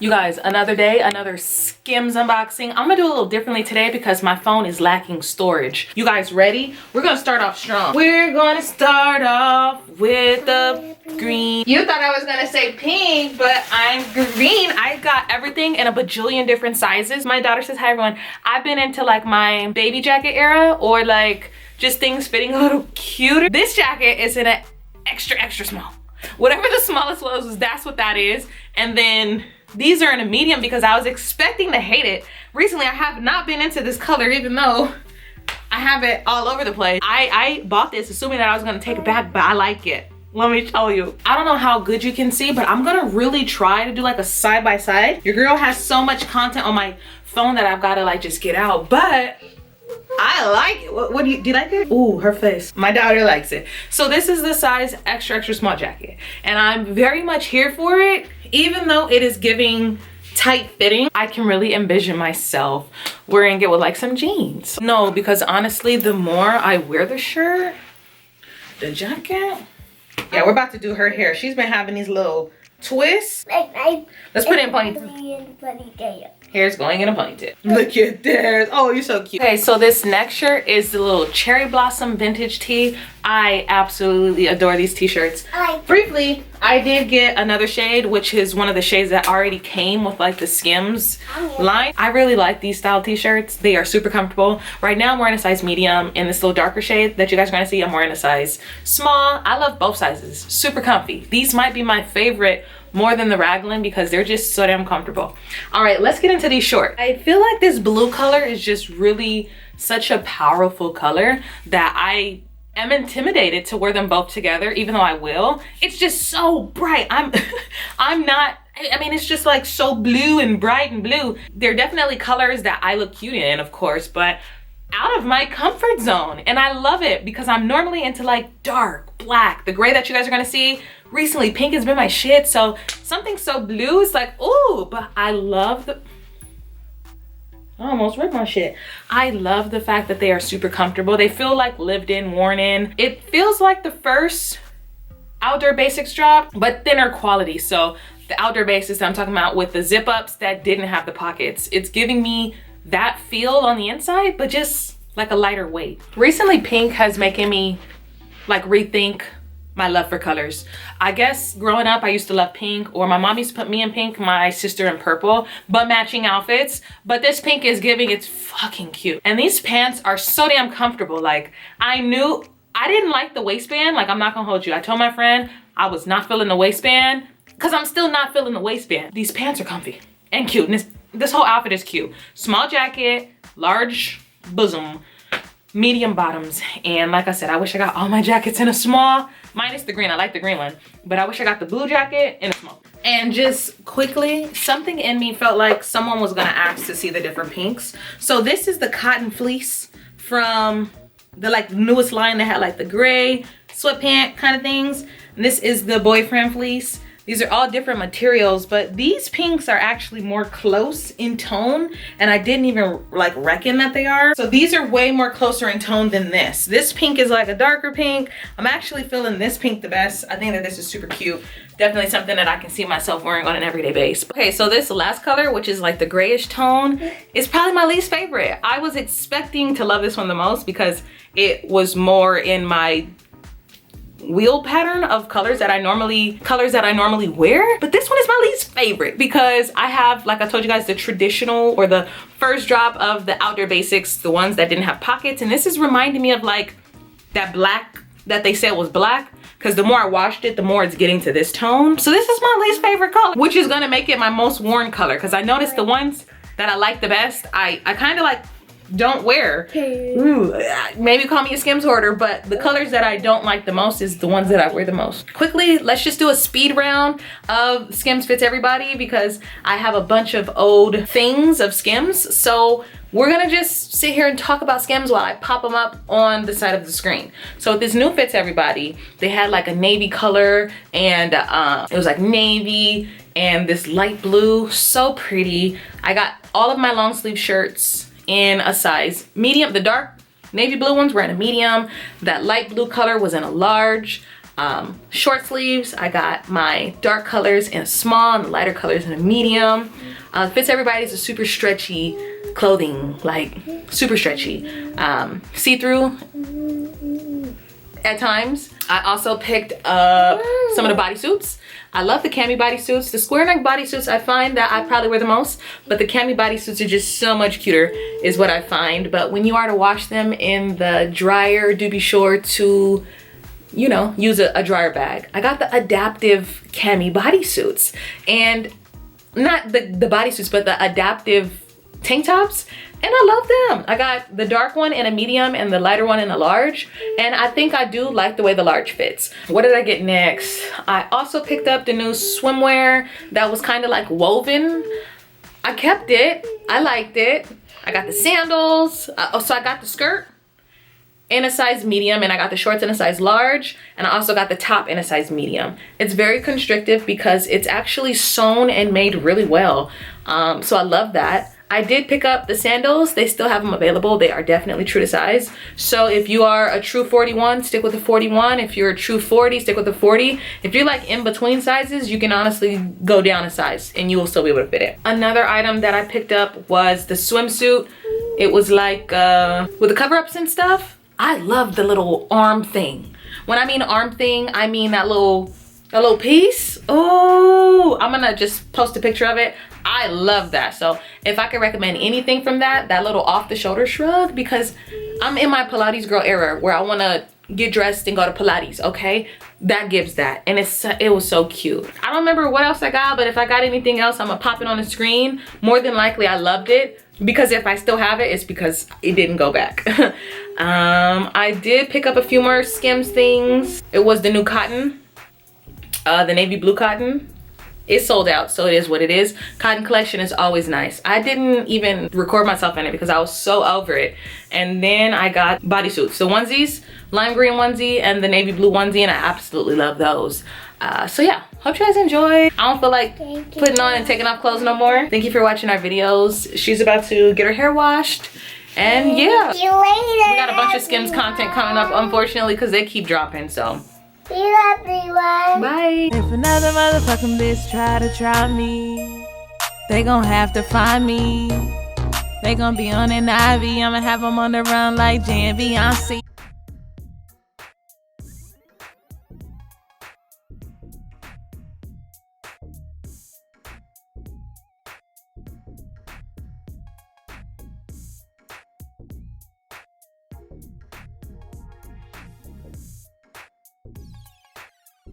You guys, another day, another Skims unboxing. I'm gonna do a little differently today because my phone is lacking storage. You guys ready? We're gonna start off strong. We're gonna start off with the green. You thought I was gonna say pink, but I'm green. I got everything in a bajillion different sizes. My daughter says, hi everyone. I've been into like my baby jacket era, or like just things fitting a little cuter. This jacket is in an extra small. Whatever the smallest was, that's what that is. And then these are in a medium because I was expecting to hate it. Recently, I have not been into this color, even though I have it all over the place. I bought this assuming that I was gonna take it back, but I like it. Let me tell you. I don't know how good you can see, but I'm gonna really try to do like a side by side. Your girl has so much content on my phone that I've gotta like just get out, but I like it. What do you like it? Ooh, her face. My daughter likes it. So this is the size extra small jacket, and I'm very much here for it. Even though it is giving tight fitting, I can really envision myself wearing it with like some jeans. No, because honestly, the more I wear the shirt, the jacket. Yeah, we're about to do her hair. She's been having these little twists. Let's put it in ponytail. Hair's going in a ponytail. Look at this. Oh, you're so cute. Okay, so this next shirt is the little cherry blossom vintage tee. I absolutely adore these t-shirts. Briefly, I did get another shade, which is one of the shades that already came with like the Skims line. I really like these style t-shirts. They are super comfortable. Right now I'm wearing a size medium in this little darker shade that you guys are gonna see. I'm wearing a size small. I love both sizes. Super comfy. These might be my favorite more than the raglan because they're just so damn comfortable. All right, let's get into these shorts. I feel like this blue color is just really such a powerful color that I am intimidated to wear them both together, even though I will. It's just so bright. I'm not, I mean, it's just like so blue and bright and blue. They're definitely colors that I look cute in, of course, but out of my comfort zone. And I love it because I'm normally into like dark black, the gray that you guys are gonna see. Recently, pink has been my shit, so something so blue is like, ooh, but I love the, I almost ripped my shit. I love the fact that they are super comfortable. They feel like lived in, worn in. It feels like the first Outdoor Basics drop, but thinner quality. So the Outdoor Basics that I'm talking about with the zip ups that didn't have the pockets, it's giving me that feel on the inside, but just like a lighter weight. Recently, pink has making me like rethink my love for colors. I guess growing up, I used to love pink, or my mom used to put me in pink, my sister in purple, but matching outfits. But this pink is giving, it's fucking cute. And these pants are so damn comfortable. Like, I knew, I didn't like the waistband. Like, I'm not gonna hold you. I told my friend I was not feeling the waistband because I'm still not feeling the waistband. These pants are comfy and cute. And this whole outfit is cute. Small jacket, large bosom, medium bottoms, and like I said, I wish I got all my jackets in a small, minus the green. I like the green one, but I wish I got the blue jacket in a small. And just quickly, something in me felt like someone was gonna ask to see the different pinks. So this is the cotton fleece from the like newest line that had like the gray sweatpant kind of things. And this is the boyfriend fleece. These are all different materials, but these pinks are actually more close in tone, and I didn't even like reckon that they are. So these are way more closer in tone than this. This pink is like a darker pink. I'm actually feeling this pink the best. I think that this is super cute. Definitely something that I can see myself wearing on an everyday basis. Okay, so this last color, which is like the grayish tone, is probably my least favorite. I was expecting to love this one the most because it was more in my wheel pattern of colors that I normally wear, but this one is my least favorite because I have, like I told you guys, the traditional or the first drop of the Outdoor Basics, the ones that didn't have pockets, and this is reminding me of like that black that they said was black, because the more I washed it, the more it's getting to this tone. So this is my least favorite color, which is gonna make it my most worn color, because I noticed the ones that I like the best, I kind of like don't wear. Ooh, maybe call me a Skims hoarder, but the colors that I don't like the most is the ones that I wear the most. Quickly, let's just do a speed round of Skims Fits Everybody because I have a bunch of old things of Skims. So we're gonna just sit here and talk about Skims while I pop them up on the side of the screen. So with this new Fits Everybody, they had like a navy color, and it was like navy and this light blue, so pretty. I got all of my long sleeve shirts in a size medium. The dark navy blue ones were in a medium. That light blue color was in a large. short sleeves. I got my dark colors in a small and the lighter colors in a medium. Fits everybody. It's a super stretchy clothing, like super stretchy. See-through at times. I also picked up some of the bodysuits. I love the cami bodysuits. The square neck bodysuits, I find that I probably wear the most, but the cami bodysuits are just so much cuter is what I find. But when you are to wash them in the dryer, do be sure to, you know, use a dryer bag. I got the adaptive cami bodysuits, and not the bodysuits, but the adaptive tank tops, and I love them. I got the dark one in a medium and the lighter one in a large, and I think I do like the way the large fits. What did I get next? I also picked up the new swimwear that was kind of like woven. I kept it. I liked it. I got the sandals. So I got the skirt in a size medium, and I got the shorts in a size large, and I also got the top in a size medium. It's very constrictive because it's actually sewn and made really well. So I love that. I did pick up the sandals. They still have them available. They are definitely true to size. So if you are a true 41, stick with the 41. If you're a true 40, stick with the 40. If you're like in between sizes, you can honestly go down a size and you will still be able to fit it. Another item that I picked up was the swimsuit. It was like with the cover-ups and stuff. I love the little arm thing. When I mean arm thing, I mean that little piece. Oh, I'm gonna just post a picture of it. I love that. So if I could recommend anything from that little off the shoulder shrug, because I'm in my Pilates girl era where I want to get dressed and go to Pilates, okay? That gives that, and it was so cute. I don't remember what else I got, but if I got anything else, I'm gonna pop it on the screen. More than likely I loved it, because if I still have it, it's because it didn't go back. I did pick up a few more Skims things. It was the new cotton, the navy blue cotton. It's sold out, so it is what it is. Cotton collection is always nice. I didn't even record myself in it because I was so over it. And then I got bodysuits, the onesies, lime green onesie and the navy blue onesie, and I absolutely love those. So yeah, hope you guys enjoyed. I don't feel like putting on and taking off clothes no more. Thank you for watching our videos. She's about to get her hair washed. And yeah, see you later, we got a bunch of Skims content coming up, unfortunately, because they keep dropping, so. see you everyone. Bye. If another motherfucking bitch try me, they gon' have to find me. They gon' be on an IV. I'ma have them on the run like jdevinci.